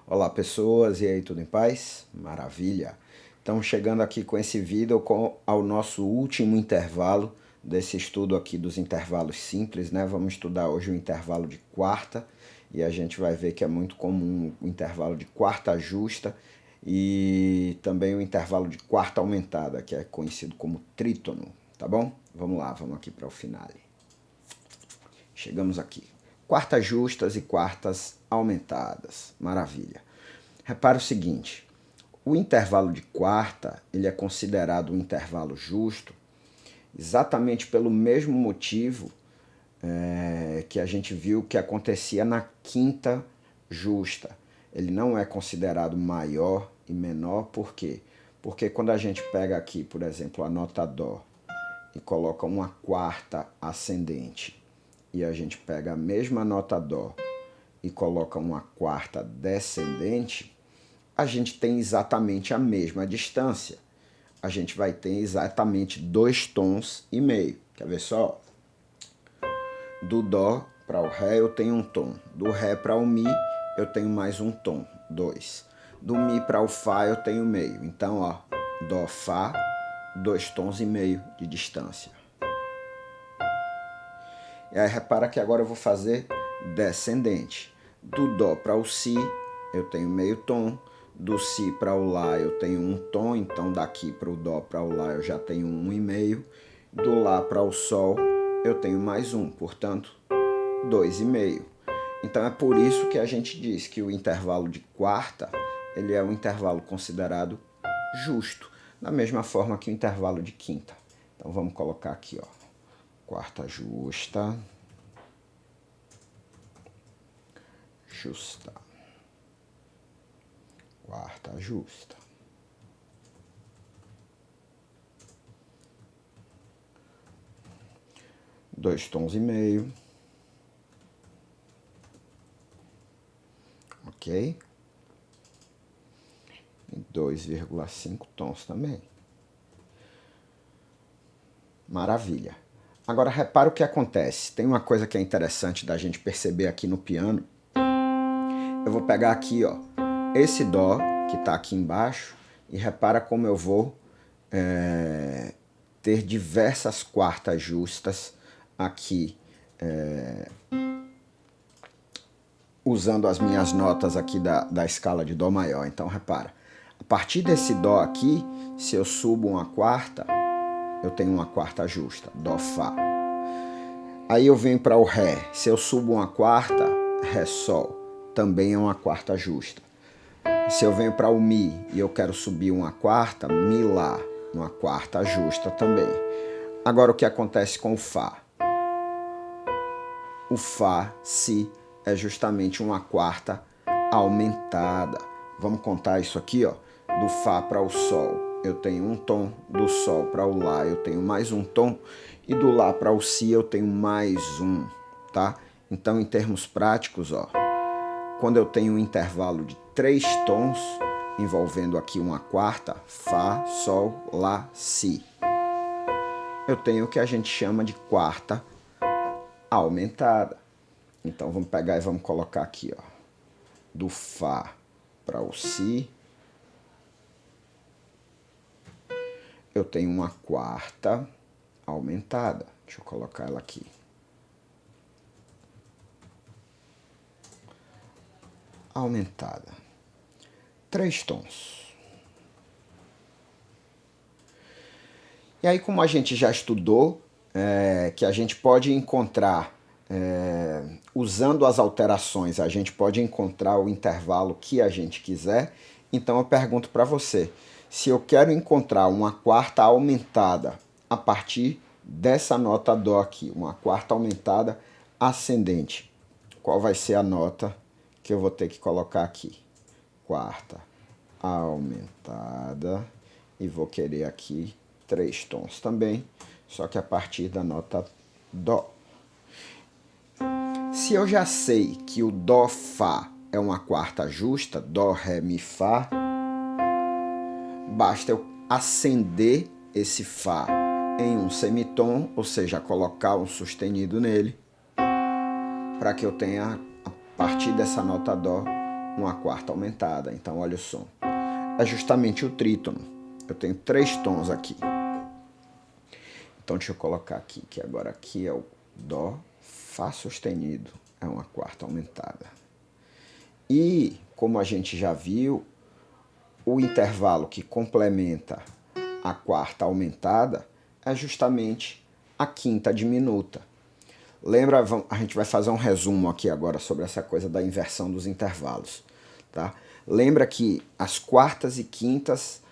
Olá pessoas, e aí, tudo em paz? Maravilha! Estamos chegando aqui com esse vídeo ao nosso último intervalo desse estudo aqui dos intervalos simples, né? Vamos estudar hoje o intervalo de quarta e a gente vai ver que é muito comum o intervalo de quarta justa e também o intervalo de quarta aumentada, que é conhecido como trítono, tá bom? Vamos lá, vamos aqui para o finale. Chegamos aqui. Quartas justas e quartas aumentadas. Maravilha. Repara o seguinte, o intervalo de quarta, ele é considerado um intervalo justo exatamente pelo mesmo motivo que a gente viu que acontecia na quinta justa. Ele não é considerado maior e menor, por quê? Porque quando a gente pega aqui, por exemplo, a nota Dó e coloca uma quarta ascendente, e a gente pega a mesma nota Dó e coloca uma quarta descendente, a gente tem exatamente a mesma distância. A gente vai ter exatamente 2 tons e meio. Quer ver só? Do Dó para o Ré eu tenho um tom. Do Ré para o Mi eu tenho mais um tom, 2. Do Mi para o Fá eu tenho meio. Então, ó, Dó, Fá, 2 tons e meio de distância. E aí repara que agora eu vou fazer descendente. Do Dó para o Si eu tenho meio tom. Do Si para o Lá eu tenho um tom, então daqui para o Dó para o Lá eu já tenho um e meio. Do Lá para o Sol eu tenho mais um, portanto 2,5. Então é por isso que a gente diz que o intervalo de quarta ele é um intervalo considerado justo, da mesma forma que o intervalo de quinta. Então vamos colocar aqui, ó, quarta justa, justa, quarta justa. Dois tons e meio. Ok? E 2,5 tons também. Maravilha. Agora repara o que acontece. Tem uma coisa que é interessante da gente perceber aqui no piano. Eu vou pegar aqui, ó, esse Dó que está aqui embaixo e repara como eu vou ter diversas quartas justas aqui, usando as minhas notas aqui da escala de Dó maior. Então repara, a partir desse Dó aqui, se eu subo uma quarta, eu tenho uma quarta justa, Dó, Fá. Aí eu venho para o Ré, se eu subo uma quarta, Ré, Sol, também é uma quarta justa. Se eu venho para o Mi e eu quero subir uma quarta, Mi, Lá, uma quarta justa também. Agora o que acontece com o Fá? O Fá, Si, é justamente uma quarta aumentada. Vamos contar isso aqui, ó. Do Fá para o Sol eu tenho um tom, do Sol para o Lá eu tenho mais um tom, e do Lá para o Si eu tenho mais um, tá? Então, em termos práticos, ó, quando eu tenho um intervalo de 3 tons, envolvendo aqui uma quarta, Fá, Sol, Lá, Si, eu tenho o que a gente chama de quarta aumentada. Então vamos pegar e vamos colocar aqui, ó, do Fá para o Si, eu tenho uma quarta aumentada. Deixa eu colocar ela aqui. Aumentada. 3 tons. E aí, como a gente já estudou, que a gente pode encontrar, usando as alterações, a gente pode encontrar o intervalo que a gente quiser. Então eu pergunto para você, se eu quero encontrar uma quarta aumentada a partir dessa nota Dó aqui, uma quarta aumentada ascendente, qual vai ser a nota que eu vou ter que colocar aqui? Quarta aumentada, e vou querer aqui 3 tons também, só que a partir da nota Dó. Se eu já sei que o Dó, Fá é uma quarta justa, Dó, Ré, Mi, Fá, basta eu acender esse Fá em um semitom, ou seja, colocar um sustenido nele, para que eu tenha, a partir dessa nota Dó, uma quarta aumentada. Então, olha o som. É justamente o trítono. Eu tenho 3 tons aqui. Então, deixa eu colocar aqui, que agora aqui é o Dó, Fá sustenido. É uma quarta aumentada. E, como a gente já viu, o intervalo que complementa a quarta aumentada é justamente a quinta diminuta. Lembra, a gente vai fazer um resumo aqui agora sobre essa coisa da inversão dos intervalos. Tá? Lembra que as quartas e quintas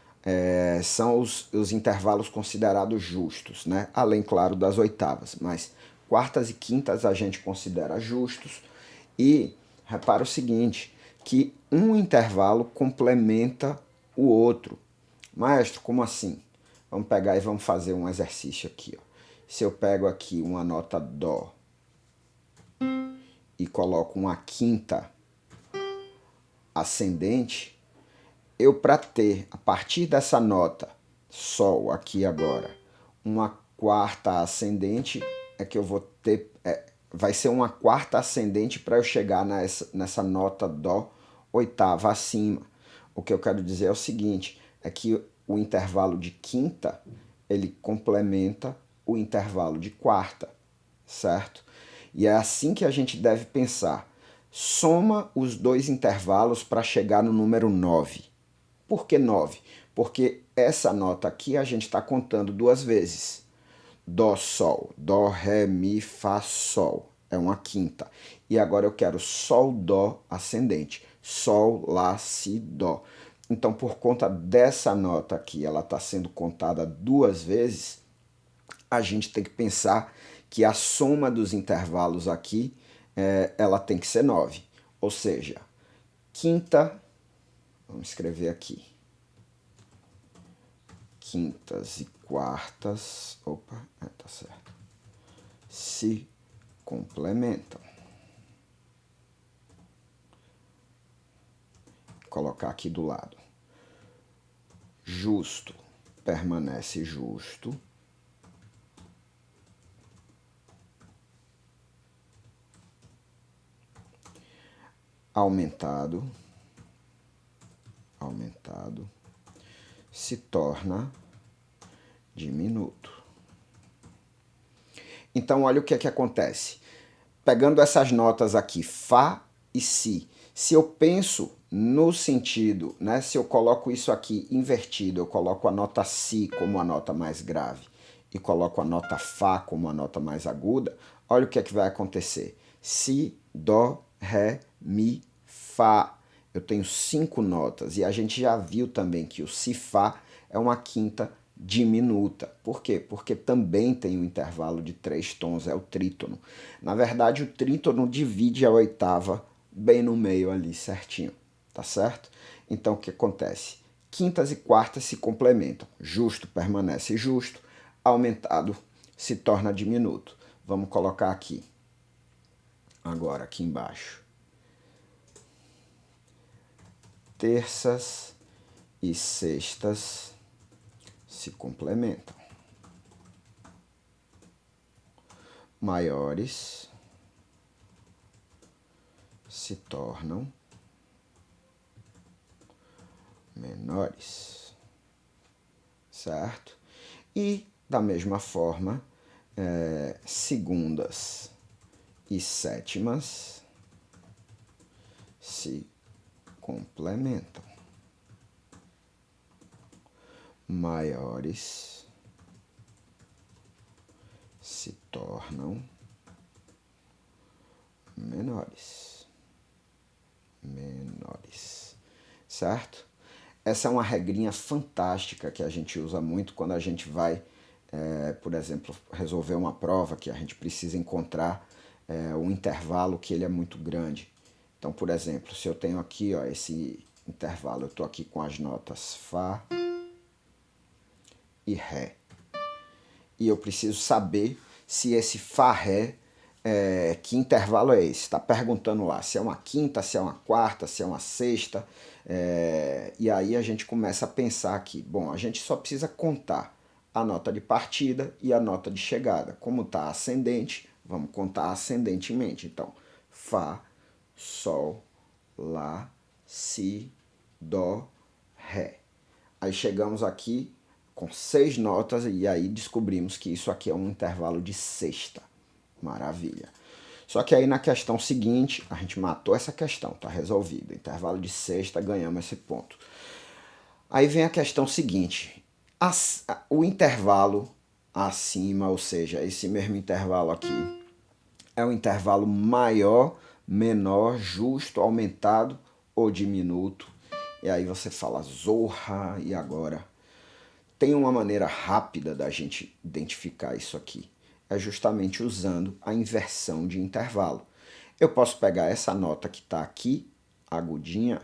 são os intervalos considerados justos, né? Além, claro, das oitavas, mas quartas e quintas a gente considera justos. E repara o seguinte, que um intervalo complementa o outro. Maestro, como assim? Vamos pegar e vamos fazer um exercício aqui. Ó. Se eu pego aqui uma nota Dó e coloco uma quinta ascendente, eu para ter, a partir dessa nota Sol aqui agora, uma quarta ascendente, é que eu vou ter, vai ser uma quarta ascendente para eu chegar nessa nota Dó oitava acima. O que eu quero dizer é o seguinte, é que o intervalo de quinta, ele complementa o intervalo de quarta, certo? E é assim que a gente deve pensar. Soma os dois intervalos para chegar no número 9. Por que 9? Porque essa nota aqui a gente está contando 2 vezes. Dó, Sol. Dó, Ré, Mi, Fá, Sol. É uma quinta. E agora eu quero Sol, Dó ascendente. Sol, Lá, Si, Dó. Então, por conta dessa nota aqui, ela está sendo contada 2 vezes, a gente tem que pensar que a soma dos intervalos aqui, ela tem que ser 9. Ou seja, quinta, vamos escrever aqui, quintas e quartas, opa, tá certo, se complementam. Vou colocar aqui do lado. Justo permanece justo. Aumentado se torna diminuto. Então, olha o que é que acontece. Pegando essas notas aqui, Fá e Si, se eu penso no sentido, né, se eu coloco isso aqui invertido, eu coloco a nota Si como a nota mais grave e coloco a nota Fá como a nota mais aguda, olha o que é que vai acontecer. Si, Dó, Ré, Mi, Fá. Eu tenho 5 notas e a gente já viu também que o Si, Fá é uma quinta diminuta. Por quê? Porque também tem um intervalo de 3 tons, é o trítono. Na verdade, o trítono divide a oitava bem no meio ali, certinho, tá certo? Então, o que acontece? Quintas e quartas se complementam. Justo permanece justo, aumentado se torna diminuto. Vamos colocar aqui, agora aqui embaixo. Terças e sextas se complementam. Maiores se tornam menores, certo? E, da mesma forma, segundas e sétimas se complementam. Maiores se tornam menores. Certo? Essa é uma regrinha fantástica que a gente usa muito quando a gente vai, por exemplo, resolver uma prova que a gente precisa encontrar um intervalo que ele é muito grande. Então, por exemplo, se eu tenho aqui ó, esse intervalo, eu estou aqui com as notas Fá e Ré. E eu preciso saber se esse Fá-Ré, que intervalo é esse? Está perguntando lá se é uma quinta, se é uma quarta, se é uma sexta. E aí a gente começa a pensar aqui. Bom, a gente só precisa contar a nota de partida e a nota de chegada. Como está ascendente, vamos contar ascendentemente. Então, Fá, Sol, Lá, si, dó, ré. Aí chegamos aqui com 6 notas e aí descobrimos que isso aqui é um intervalo de sexta. Maravilha. Só que aí na questão seguinte, a gente matou essa questão, tá resolvido. Intervalo de sexta, ganhamos esse ponto. Aí vem a questão seguinte. O intervalo acima, ou seja, esse mesmo intervalo aqui, é um intervalo maior, menor, justo, aumentado ou diminuto. E aí você fala, zorra, e agora? Tem uma maneira rápida da gente identificar isso aqui. É justamente usando a inversão de intervalo. Eu posso pegar essa nota que está aqui, agudinha,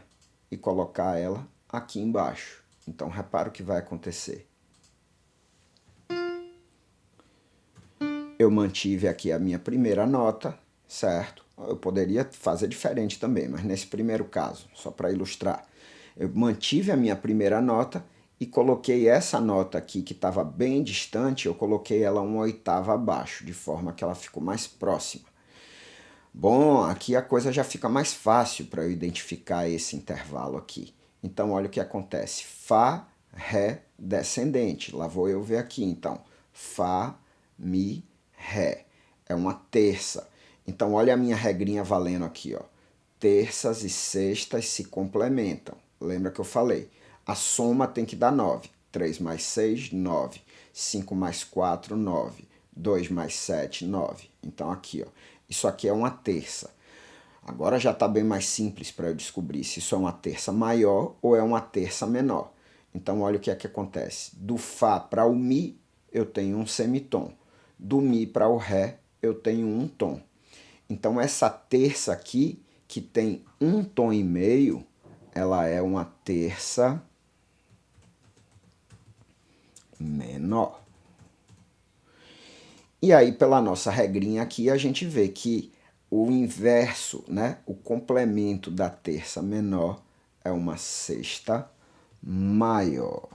e colocar ela aqui embaixo. Então, repara o que vai acontecer. Eu mantive aqui a minha primeira nota, certo? Eu poderia fazer diferente também, mas nesse primeiro caso, só para ilustrar, eu mantive a minha primeira nota e coloquei essa nota aqui que estava bem distante, eu coloquei ela uma oitava abaixo, de forma que ela ficou mais próxima. Bom, aqui a coisa já fica mais fácil para eu identificar esse intervalo aqui. Então, olha o que acontece. Fá, Ré, descendente. Lá vou eu ver aqui, então. Fá, Mi, Ré. É uma terça. Então, olha a minha regrinha valendo aqui, ó. Terças e sextas se complementam. Lembra que eu falei? A soma tem que dar 9. 3 mais 6, 9. 5 mais 4, 9. 2 mais 7, 9. Então, aqui, ó. Isso aqui é uma terça. Agora já está bem mais simples para eu descobrir se isso é uma terça maior ou é uma terça menor. Então, olha o que é que acontece. Do Fá para o Mi, eu tenho um semitom. Do Mi para o Ré, eu tenho um tom. Então, essa terça aqui, que tem um tom e meio, ela é uma terça menor. E aí, pela nossa regrinha aqui, a gente vê que o inverso, né, o complemento da terça menor é uma sexta maior.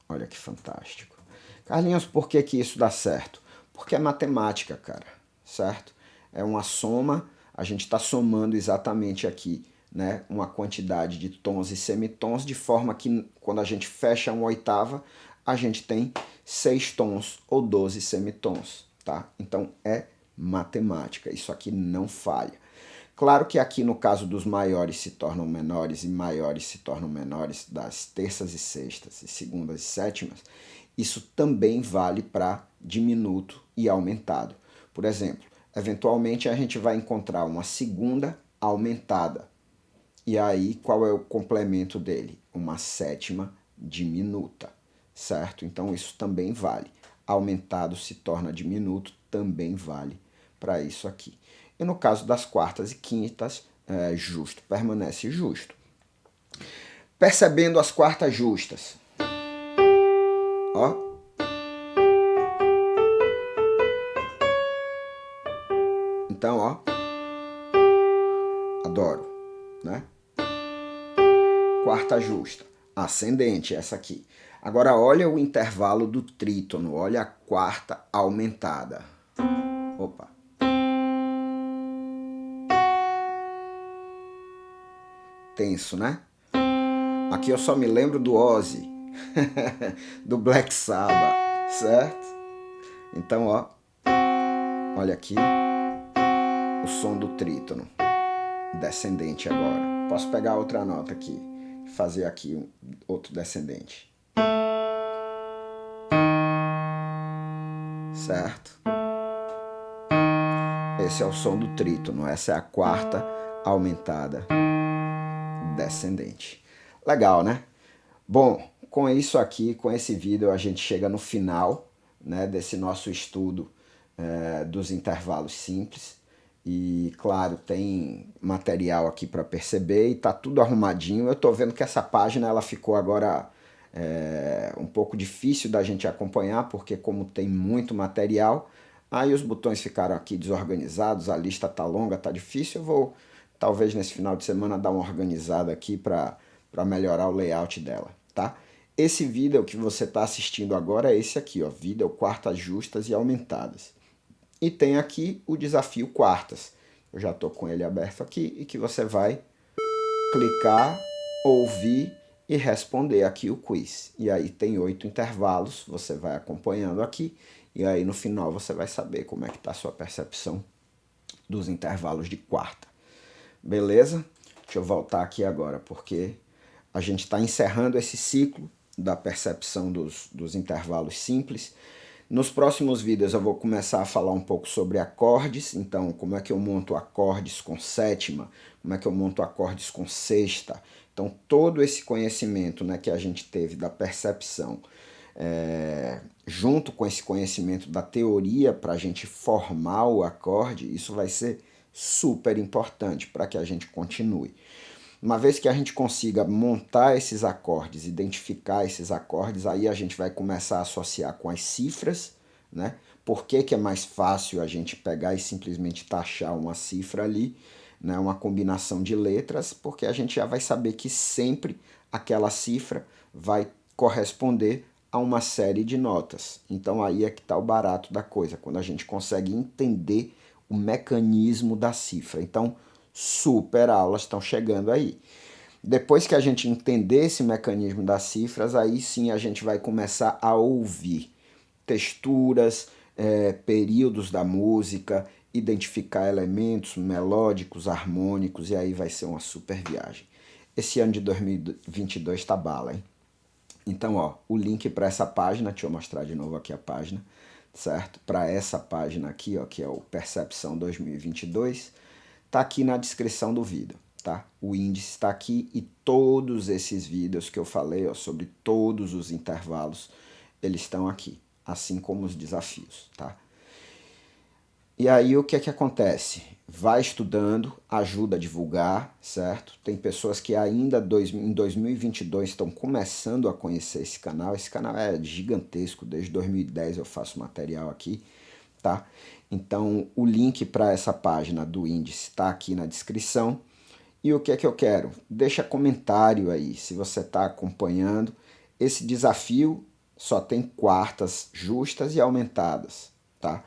Olha que fantástico. Carlinhos, por que que isso dá certo? Porque é matemática, cara, certo? É uma soma, a gente está somando exatamente aqui, né, uma quantidade de tons e semitons, de forma que quando a gente fecha uma oitava, a gente tem 6 tons ou 12 semitons, tá? Então é matemática, isso aqui não falha. Claro que aqui no caso dos maiores se tornam menores e maiores se tornam menores, das terças e sextas e segundas e sétimas, isso também vale para diminuto e aumentado. Por exemplo, eventualmente a gente vai encontrar uma segunda aumentada. E aí, qual é o complemento dele? Uma sétima diminuta, certo? Então, isso também vale. Aumentado se torna diminuto, também vale para isso aqui. E no caso das quartas e quintas, justo permanece justo. Percebendo as quartas justas. Ó. Então, ó. Adoro, né? Quarta justa. Ascendente, essa aqui. Agora, olha o intervalo do trítono. Olha a quarta aumentada. Opa. Tenso, né? Aqui eu só me lembro do Ozzy, do Black Sabbath, certo? Então, ó, olha aqui o som do trítono, descendente agora. Posso pegar outra nota aqui, fazer aqui outro descendente. Certo? Esse é o som do trítono, essa é a quarta aumentada descendente. Legal, né? Bom, com isso aqui, com esse vídeo, a gente chega no final, né, desse nosso estudo dos intervalos simples. E, claro, tem material aqui para perceber e tá tudo arrumadinho. Eu tô vendo que essa página ela ficou agora um pouco difícil da gente acompanhar, porque como tem muito material, aí os botões ficaram aqui desorganizados, a lista tá longa, tá difícil. Eu vou, talvez nesse final de semana, dar uma organizada aqui para melhorar o layout dela, tá? Esse vídeo que você está assistindo agora é esse aqui, ó, vídeo quartas justas e aumentadas. E tem aqui o desafio quartas. Eu já estou com ele aberto aqui e que você vai clicar ouvir e responder aqui o quiz. E aí tem 8 intervalos, você vai acompanhando aqui, e aí no final você vai saber como é que está a sua percepção dos intervalos de quarta. Beleza? Deixa eu voltar aqui agora, porque a gente está encerrando esse ciclo da percepção dos intervalos simples. Nos próximos vídeos eu vou começar a falar um pouco sobre acordes, então como é que eu monto acordes com sétima, como é que eu monto acordes com sexta. Então todo esse conhecimento, né, que a gente teve da percepção, junto com esse conhecimento da teoria para a gente formar o acorde, isso vai ser super importante para que a gente continue. Uma vez que a gente consiga montar esses acordes, identificar esses acordes, aí a gente vai começar a associar com as cifras, né? Por que que é mais fácil a gente pegar e simplesmente taxar uma cifra ali, né? Uma combinação de letras, porque a gente já vai saber que sempre aquela cifra vai corresponder a uma série de notas. Então aí é que está o barato da coisa, quando a gente consegue entender o mecanismo da cifra. Então, super aulas estão chegando aí. Depois que a gente entender esse mecanismo das cifras, aí sim a gente vai começar a ouvir texturas, períodos da música, identificar elementos melódicos, harmônicos, e aí vai ser uma super viagem. Esse ano de 2022 está bala, hein? Então, ó, o link para essa página, deixa eu mostrar de novo aqui a página, certo? Para essa página aqui, ó, que é o Percepção 2022, tá aqui na descrição do vídeo, tá? O índice está aqui e todos esses vídeos que eu falei, ó, sobre todos os intervalos, eles estão aqui, assim como os desafios, tá? E aí o que é que acontece? Vai estudando, ajuda a divulgar, certo? Tem pessoas que ainda em 2022 estão começando a conhecer esse canal. Esse canal é gigantesco, desde 2010 eu faço material aqui, tá? Então o link para essa página do índice está aqui na descrição. E o que é que eu quero? Deixa comentário aí se você está acompanhando. Esse desafio só tem quartas justas e aumentadas, tá?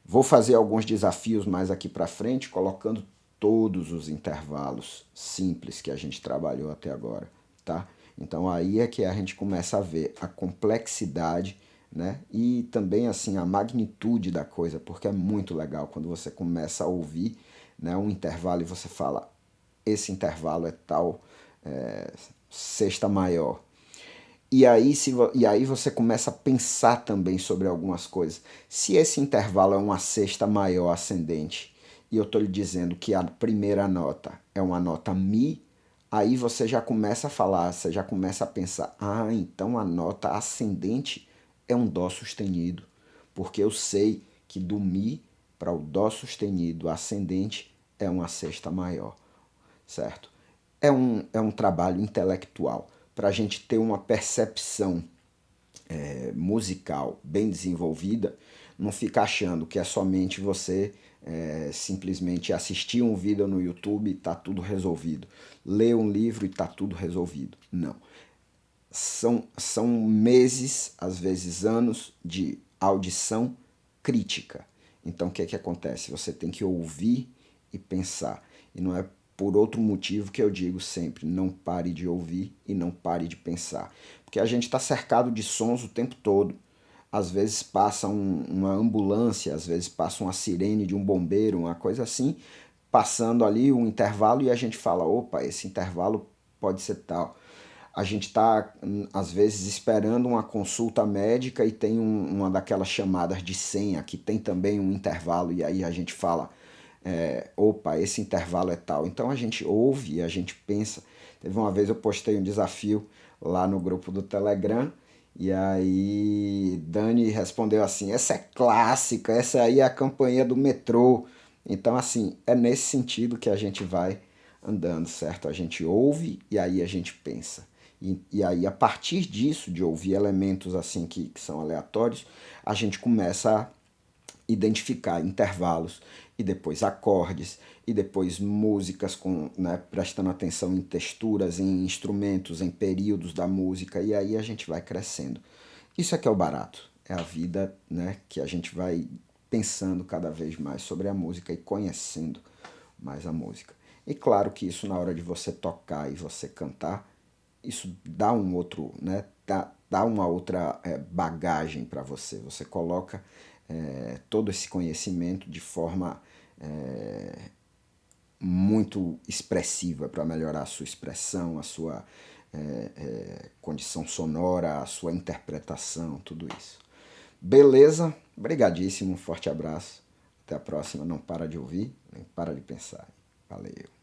Vou fazer alguns desafios mais aqui para frente, colocando todos os intervalos simples que a gente trabalhou até agora, tá? Então aí é que a gente começa a ver a complexidade, né? E também assim a magnitude da coisa, porque é muito legal quando você começa a ouvir, né, um intervalo e você fala, esse intervalo é tal sexta maior. E aí você começa a pensar também sobre algumas coisas. Se esse intervalo é uma sexta maior ascendente, e eu estou lhe dizendo que a primeira nota é uma nota Mi, aí você já começa a falar, você já começa a pensar, ah, então a nota ascendente é um Dó sustenido, porque eu sei que do Mi para o Dó sustenido ascendente é uma sexta maior, certo? É um trabalho intelectual para a gente ter uma percepção musical bem desenvolvida, não fica achando que é somente você simplesmente assistir um vídeo no YouTube e está tudo resolvido. Ler um livro e está tudo resolvido. Não. São meses, às vezes anos, de audição crítica. Então o que é que acontece? Você tem que ouvir e pensar. E não é por outro motivo que eu digo sempre, não pare de ouvir e não pare de pensar. Porque a gente está cercado de sons o tempo todo. Às vezes passa uma ambulância, às vezes passa uma sirene de um bombeiro, uma coisa assim, passando ali um intervalo e a gente fala, opa, esse intervalo pode ser tal. A gente está, às vezes, esperando uma consulta médica e tem uma daquelas chamadas de senha, que tem também um intervalo, e aí a gente fala, opa, esse intervalo é tal. Então a gente ouve e a gente pensa. Teve uma vez eu postei um desafio lá no grupo do Telegram, e aí Dani respondeu assim, essa é clássica, essa aí é a campainha do metrô. Então assim, é nesse sentido que a gente vai andando, certo? A gente ouve e aí a gente pensa. E aí, a partir disso, de ouvir elementos assim que são aleatórios, a gente começa a identificar intervalos e depois acordes e depois músicas com, né, prestando atenção em texturas, em instrumentos, em períodos da música e aí a gente vai crescendo. Isso é que é o barato, é a vida, né, que a gente vai pensando cada vez mais sobre a música e conhecendo mais a música. E claro que isso na hora de você tocar e você cantar isso dá um outro, né? Dá uma outra bagagem para você. Você coloca todo esse conhecimento de forma muito expressiva para melhorar a sua expressão, a sua condição sonora, a sua interpretação, tudo isso. Beleza? Obrigadíssimo, um forte abraço. Até a próxima. Não para de ouvir, nem para de pensar. Valeu.